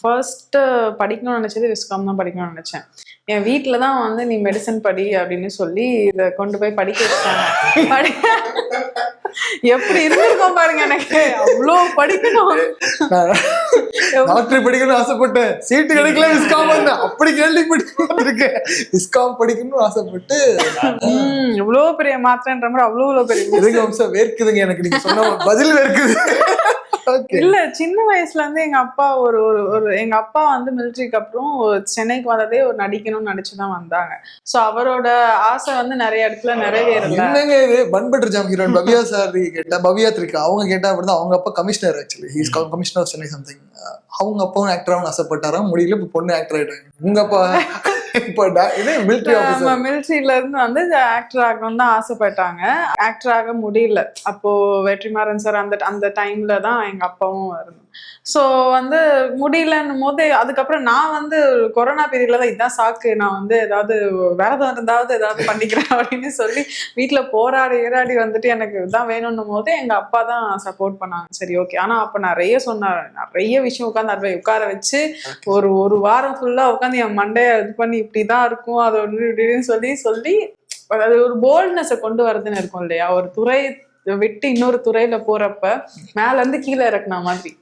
First படிக்கணும்னு நினைச்சது viscom தான் படிக்கணும்னு நினைச்சேன். என் வீட்டில தான் வந்து நீ மெடிசன் படி அப்படின்னு சொல்லி இதை கொண்டு போய் படிக்க வச்சாங்க. எப்படி இருந்திருக்கோம் பாருங்க, எனக்கு அவ்வளோ படிக்கணும். டாக்டர் படிக்கணும்னு ஆசைப்பட்டேன், சீட்டு கிடைக்கல விஸ்காம் வந்தேன். அப்படி கேள்விப்பட்டிருக்கேன், விஸ்காம் படிக்கணும்னு ஆசைப்பட்டு இவ்வளோ பெரிய மாத்திரன்ற மாதிரி அவ்வளோ பெரிய வம்சம் வேர்க்குதுங்க எனக்கு நீங்க சொன்ன பதில் வேர்க்குது. இல்ல, சின்ன வயசுல இருந்து எங்க அப்பா எங்க அப்பா வந்து மிலிட்டரிக்கு அப்புறம் சென்னைக்கு வந்ததே ஒரு நடிக்கணும்னு நினைச்சுதான் வந்தாங்க. சோ அவரோட ஆசை வந்து நிறைய இடத்துல நிறைவேறல. என்னங்க இது bun butter jam heroine Bhavya sir கேட்டா, பவ்யா திரிகா அவங்க கேட்டா அப்படிதான். அவங்க அப்பா commissioner, actually he is commissioner of Chennai something. அவங்க அப்பாவும் ஆக்டராகவும் ஆசைப்பட்டாராம், முடியல, இப்ப பொண்ணு ஆக்டர் ஆயிட்டாங்க. உங்க அப்பா மிலிட்டரியில இருந்து வந்து ஆக்டர் ஆகணும்னு தான் ஆசைப்பட்டாங்க. ஆக்டர் ஆக முடியல. அப்போ வெற்றிமாறன் சார் அந்த டைம்ல தான் எங்க அப்பாவும் வரணும். ஸோ வந்து முடியலன்னும் போது அதுக்கப்புறம் நான் வந்து கொரோனா பீரியட்ல தான் இதான் சாக்கு, நான் வந்து ஏதாவது விரதம் இருந்தாவது ஏதாவது பண்ணிக்கிறேன் அப்படின்னு சொல்லி வீட்டுல போராடி வந்துட்டு எனக்கு இதான் வேணும்னும் போது எங்க அப்பா தான் சப்போர்ட் பண்ணாங்க. சரி ஓகே. ஆனா அப்ப நிறைய சொன்னார், நிறைய விஷயம் உட்கார வச்சு ஒரு வாரம் ஃபுல்லா உட்காந்து என் மண்டைய இது பண்ணி இப்படிதான் இருக்கும் அது இப்படின்னு சொல்லி அதாவது ஒரு போல்ட்னஸை கொண்டு வரதுன்னு இருக்கும் இல்லையா, ஒரு துறை விட்டு இன்னொரு துறையில போறப்ப மேல இருந்து கீழே இறக்குன மாதிரி.